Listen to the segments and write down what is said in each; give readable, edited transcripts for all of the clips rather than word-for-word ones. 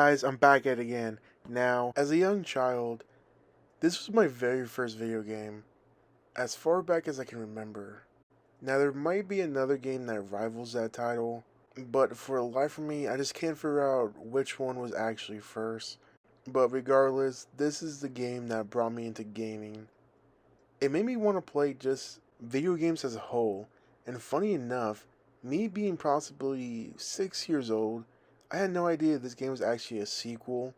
Guys, I'm back at it again. Now, as a young child, this was my very first video game, as far back as I can remember. Now, there might be another game that rivals that title, but for the life of me, I just can't figure out which one was actually first. But regardless, this is the game that brought me into gaming. It made me want to play just video games as a whole, and funny enough, me being possibly 6 years old, I had no idea this game was actually a sequel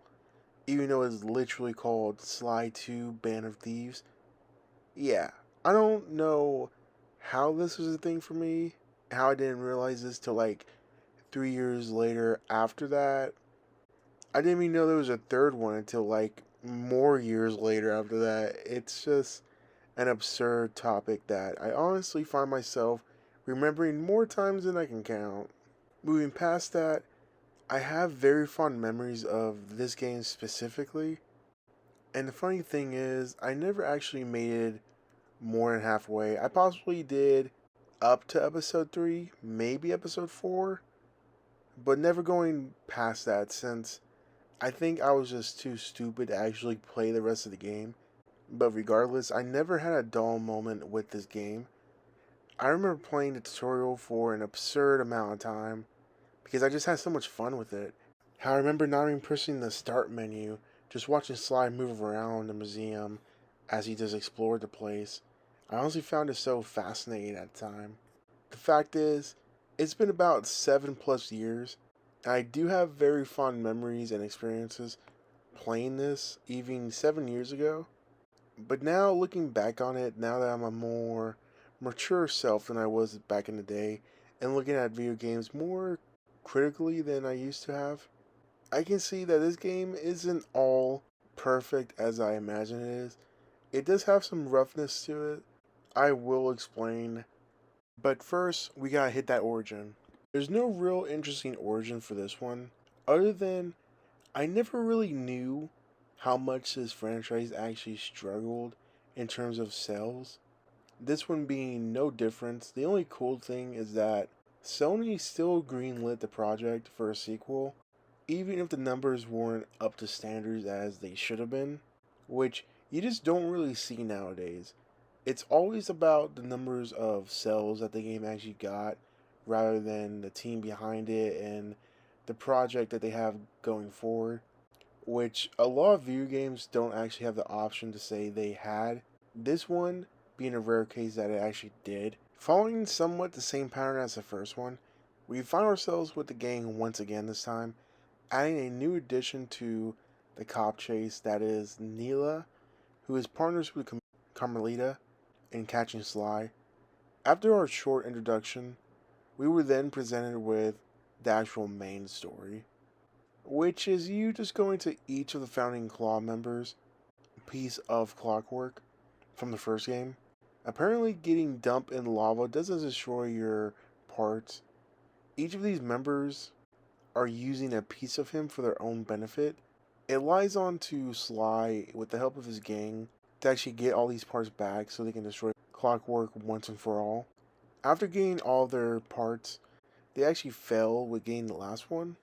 even though it's literally called Sly 2 Band of Thieves. Yeah, I don't know how this was a thing for me, how I didn't realize this till like 3 years later after that. I didn't even know there was a third one until like more years later after that. It's just an absurd topic that I honestly find myself remembering more times than I can count. Moving past that, I have very fond memories of this game specifically. And the funny thing is, I never actually made it more than halfway. I possibly did up to episode 3, maybe episode 4, but never going past that since I think I was just too stupid to actually play the rest of the game. But regardless, I never had a dull moment with this game. I remember playing the tutorial for an absurd amount of time because I just had so much fun with it. How I remember not even pressing the start menu, just watching Sly move around the museum as he just explored the place. I honestly found it so fascinating at the time. The fact is, it's been about 7 plus years, and I do have very fond memories and experiences playing this even 7 years ago. But now, looking back on it, now that I'm a more mature self than I was back in the day, and looking at video games more critically than I used to have, I can see that this game isn't all perfect as I imagine it is. It does have some roughness to it. I will explain. But first, we gotta hit that origin. There's no real interesting origin for this one, other than I never really knew how much this franchise actually struggled in terms of sales. This one being no difference. The only cool thing is that Sony still greenlit the project for a sequel, even if the numbers weren't up to standards as they should have been, which you just don't really see nowadays. It's always about the numbers of sales that the game actually got rather than the team behind it and the project that they have going forward, which a lot of video games don't actually have the option to say they had. This one being a rare case that it actually did. Following somewhat the same pattern as the first one, we find ourselves with the gang once again this time, adding a new addition to the cop chase that is Neela, who is partners with Carmelita in catching Sly. After our short introduction, we were then presented with the actual main story, which is you just going to each of the founding Claw members a piece of clockwork from the first game. Apparently, getting dumped in lava doesn't destroy your parts. Each of these members are using a piece of him for their own benefit. It lies on to Sly, with the help of his gang, to actually get all these parts back so they can destroy Clockwork once and for all. After getting all their parts, they actually fail with getting the last one,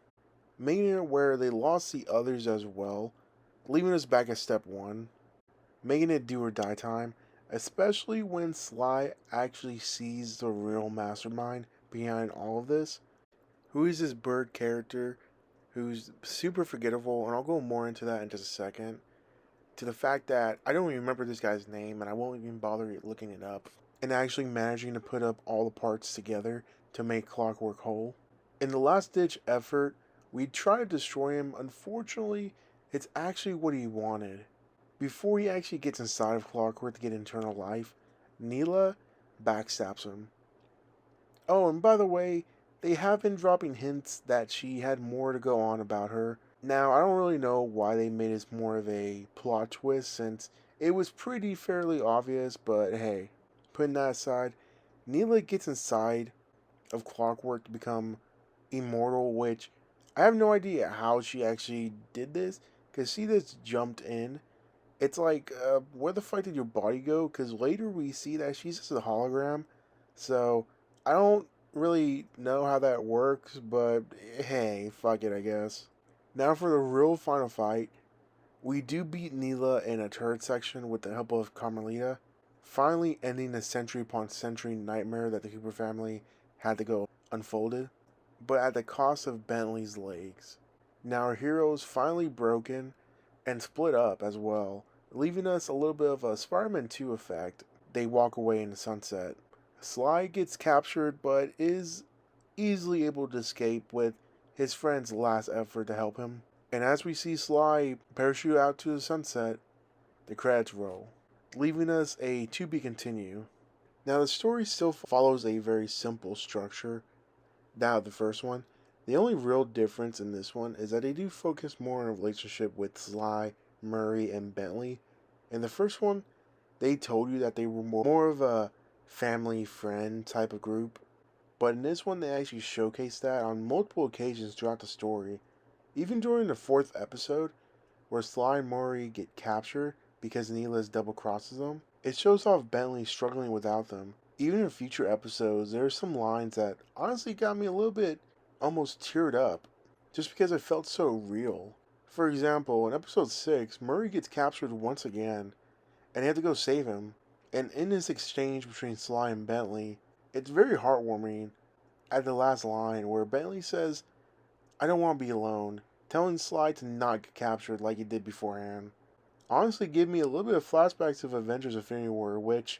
making it where they lost the others as well, leaving us back at step one, making it do or die time, especially when Sly actually sees the real mastermind behind all of this, who is this bird character who's super forgettable, and I'll go more into that in just a second. To the fact that I don't even remember this guy's name, and I won't even bother looking it up, and actually managing to put up all the parts together to make Clockwork whole. In the last ditch effort, we try to destroy him. Unfortunately, it's actually what he wanted. Before he actually gets inside of Clockwork to get eternal life, Neela backstabs him. Oh, and by the way, they have been dropping hints that she had more to go on about her. Now, I don't really know why they made this more of a plot twist since it was pretty fairly obvious, but hey, putting that aside, Neela gets inside of Clockwork to become immortal, which I have no idea how she actually did this because she just jumped in. It's like, where the fuck did your body go? Because later we see that she's just a hologram. So I don't really know how that works, but hey, fuck it, I guess. Now for the real final fight, we do beat Neela in a turret section with the help of Carmelita, finally ending the century upon century nightmare that the Cooper family had to go unfolded, but at the cost of Bentley's legs. Now our heroes finally broken and split up as well, leaving us a little bit of a Spider-Man 2 effect. They walk away in the sunset. Sly gets captured but is easily able to escape with his friend's last effort to help him. And as we see Sly parachute out to the sunset, the credits roll, leaving us a to be continue. Now the story still follows a very simple structure, that of the first one. The only real difference in this one is that they do focus more on a relationship with Sly, Murray, and Bentley. In the first one, they told you that they were more of a family friend type of group, but in this one they actually showcase that on multiple occasions throughout the story. Even during the fourth episode, where Sly and Murray get captured because Neela's double crosses them, it shows off Bentley struggling without them. Even in future episodes, there are some lines that honestly got me a little bit almost teared up, just because it felt so real. For example, in episode 6, Murray gets captured once again, and they have to go save him. And in this exchange between Sly and Bentley, it's very heartwarming at the last line where Bentley says, "I don't want to be alone," telling Sly to not get captured like he did beforehand. Honestly, gave me a little bit of flashbacks of Avengers Infinity War, which,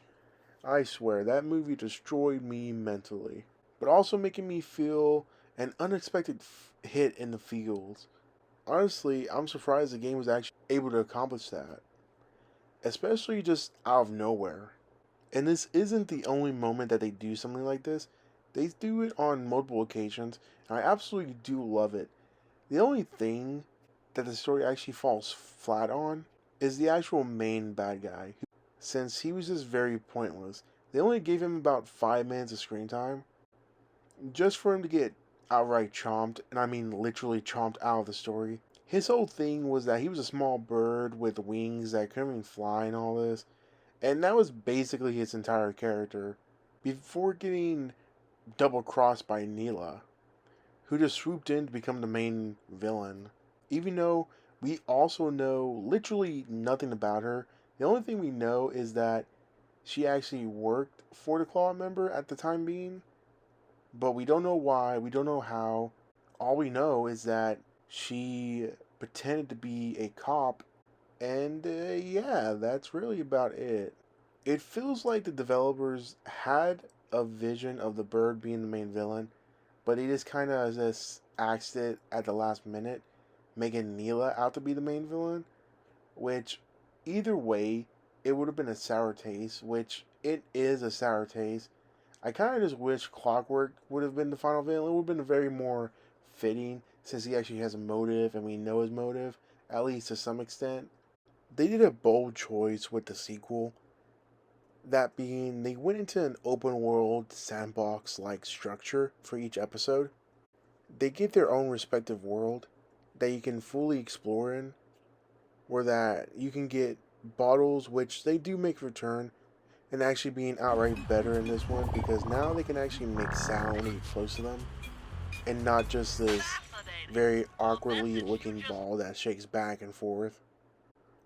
I swear, that movie destroyed me mentally. But also making me feel an unexpected hit in the feels. Honestly, I'm surprised the game was actually able to accomplish that, especially just out of nowhere. And this isn't the only moment that they do something like this. They do it on multiple occasions, and I absolutely do love it. The only thing that the story actually falls flat on is the actual main bad guy, since he was just very pointless. They only gave him about 5 minutes of screen time, just for him to get outright chomped, and I mean literally chomped out of the story. His whole thing was that he was a small bird with wings that couldn't even fly and all this, and that was basically his entire character, before getting double crossed by Neela, who just swooped in to become the main villain. Even though we also know literally nothing about her, the only thing we know is that she actually worked for the Claw member at the time being, but we don't know why, we don't know how. All we know is that she pretended to be a cop, and yeah, that's really about it. It feels like the developers had a vision of the bird being the main villain, but he just kind of just axed it at the last minute, making Neela out to be the main villain. Which, either way, it would have been a sour taste. Which it is a sour taste. I kind of just wish Clockwork would have been the final villain. It would have been very more fitting since he actually has a motive and we know his motive, at least to some extent. They did a bold choice with the sequel. That being, they went into an open world sandbox like structure for each episode. They get their own respective world that you can fully explore in, where that you can get bottles, which they do make return, and actually being outright better in this one because now they can actually make sound when you get close to them, and not just this very awkwardly looking ball that shakes back and forth.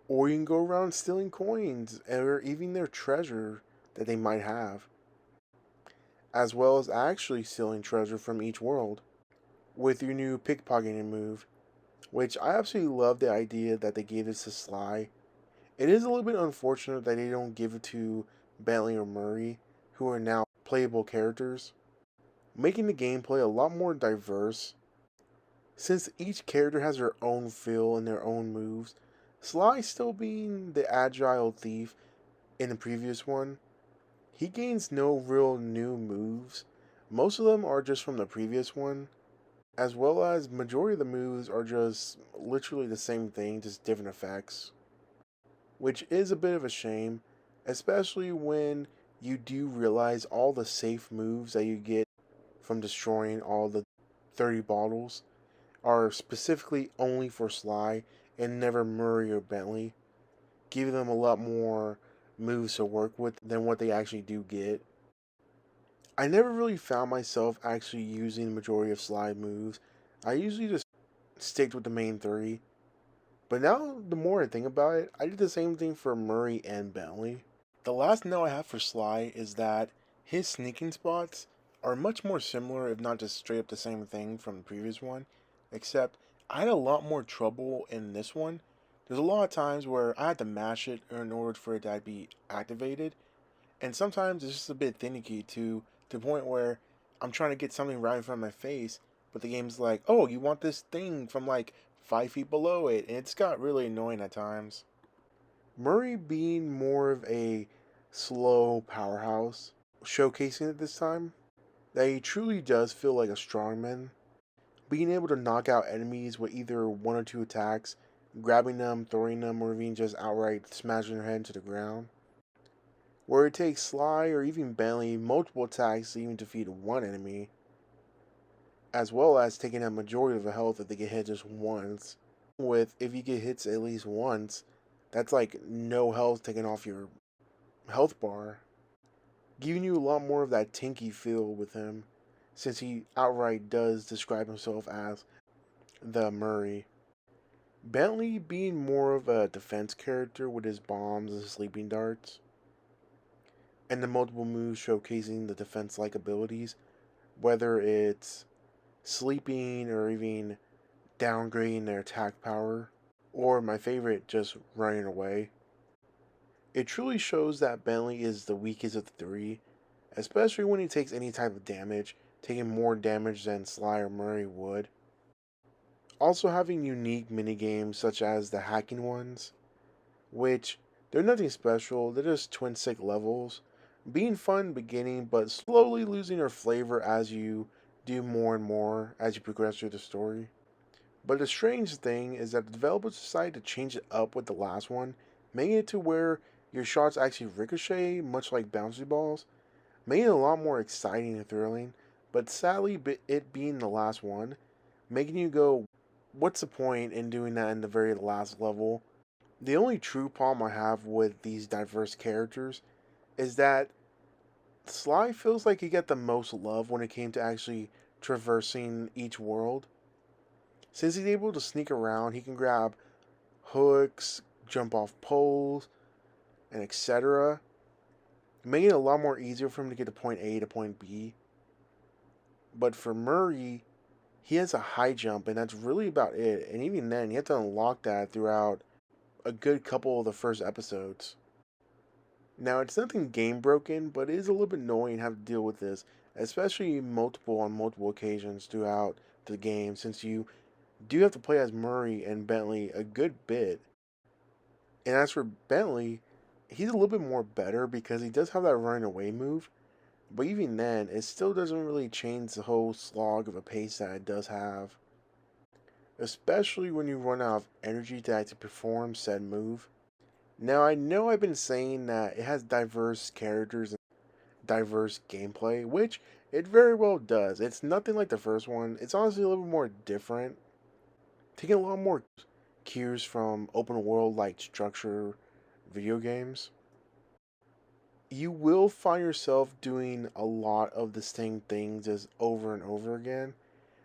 Or you can go around stealing coins or even their treasure that they might have, as well as actually stealing treasure from each world with your new pickpocketing move, which I absolutely love the idea that they gave this to Sly. It is a little bit unfortunate that they don't give it to Bentley or Murray, who are now playable characters, making the gameplay a lot more diverse. Since each character has their own feel and their own moves, Sly still being the agile thief in the previous one, he gains no real new moves. Most of them are just from the previous one, as well as majority of the moves are just literally the same thing, just different effects, which is a bit of a shame, especially when you do realize all the safe moves that you get from destroying all the 30 bottles are specifically only for Sly and never Murray or Bentley, giving them a lot more moves to work with than what they actually do get. I never really found myself actually using the majority of Sly moves. I usually just stick with the main three. But now, the more I think about it, I did the same thing for Murray and Bentley. The last note I have for Sly is that his sneaking spots are much more similar, if not just straight up the same thing from the previous one, except I had a lot more trouble in this one. There's a lot of times where I had to mash it in order for it to be activated, and sometimes it's just a bit finicky to the point where I'm trying to get something right in front of my face, but the game's like, oh, you want this thing from like 5 feet below it, and it's got really annoying at times. Murray being more of a slow powerhouse, showcasing it this time, that he truly does feel like a strongman, being able to knock out enemies with either one or two attacks, grabbing them, throwing them, or even just outright smashing their head into the ground. Where it takes Sly or even Bentley multiple attacks to even defeat one enemy, as well as taking a majority of the health if they get hit just once. With if you get hits at least once, that's like no health taken off your health bar, giving you a lot more of that tinky feel with him, since he outright does describe himself as the Murray. Bentley being more of a defense character with his bombs and sleeping darts, and the multiple moves showcasing the defense like abilities, whether it's sleeping or even downgrading their attack power, or my favorite, just running away. It truly shows that Bentley is the weakest of the three, especially when he takes any type of damage, taking more damage than Sly or Murray would. Also having unique minigames such as the hacking ones, which they're nothing special, they're just twin stick levels, being fun beginning but slowly losing their flavor as you do more and more as you progress through the story. But the strange thing is that the developers decided to change it up with the last one, making it to where your shots actually ricochet, much like bouncy balls, making it a lot more exciting and thrilling. But sadly, it being the last one, making you go, what's the point in doing that in the very last level? The only true problem I have with these diverse characters is that Sly feels like he got the most love when it came to actually traversing each world. Since he's able to sneak around, he can grab hooks, jump off poles, and etc., making it a lot more easier for him to get to point A to point B. But for Murray, he has a high jump, and that's really about it. And even then, you have to unlock that throughout a good couple of the first episodes. Now, it's nothing game broken, but it is a little bit annoying to have to deal with this, especially multiple on multiple occasions throughout the game, since you do have to play as Murray and Bentley a good bit. And as for Bentley, he's a little bit more better because he does have that running away move. But even then, it still doesn't really change the whole slog of a pace that it does have. Especially when you run out of energy to actually perform said move. Now, I know I've been saying that it has diverse characters and diverse gameplay, which it very well does. It's nothing like the first one. It's honestly a little bit more different, taking a lot more cues from open world like structure video games. You will find yourself doing a lot of the same things as over and over again.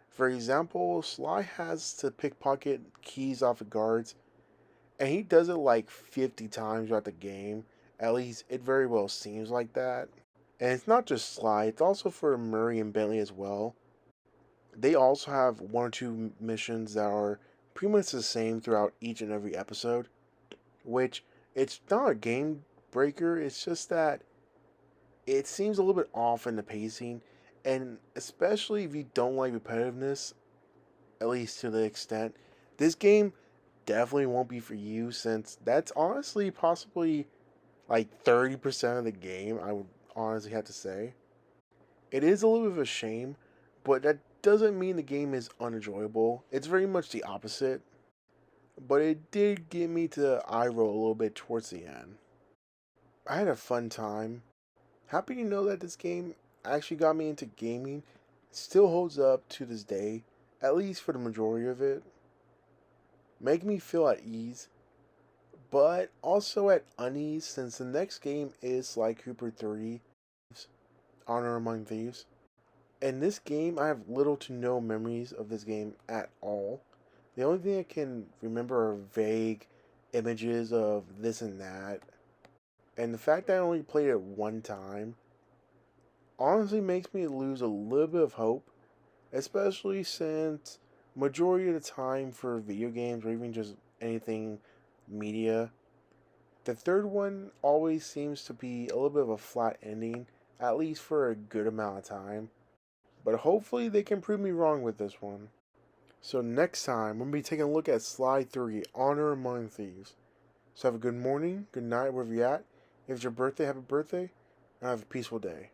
For example, Sly has to pickpocket keys off of guards, and he does it like 50 times throughout the game. At least it very well seems like that. And it's not just Sly, it's also for Murray and Bentley as well. They also have one or two missions that are pretty much the same throughout each and every episode, which it's not a game breaker, it's just that it seems a little bit off in the pacing, and especially if you don't like repetitiveness, at least to the extent, this game definitely won't be for you since that's honestly possibly like 30% of the game, I would honestly have to say. It is a little bit of a shame, but that doesn't mean the game is unenjoyable. It's very much the opposite, but it did get me to eye roll a little bit towards the end. I had a fun time. Happy to know that this game actually got me into gaming. It still holds up to this day, at least for the majority of it. Making me feel at ease, but also at unease since the next game is Sly Cooper 3, Honor Among Thieves. In this game, I have little to no memories of this game at all. The only thing I can remember are vague images of this and that. And the fact that I only played it one time honestly makes me lose a little bit of hope, especially since majority of the time for video games or even just anything media, the third one always seems to be a little bit of a flat ending, at least for a good amount of time. But hopefully they can prove me wrong with this one. So next time, we'll be taking a look at Slide 3, Honor Among Thieves. So have a good morning, good night, wherever you're at. If it's your birthday, happy birthday, and have a peaceful day.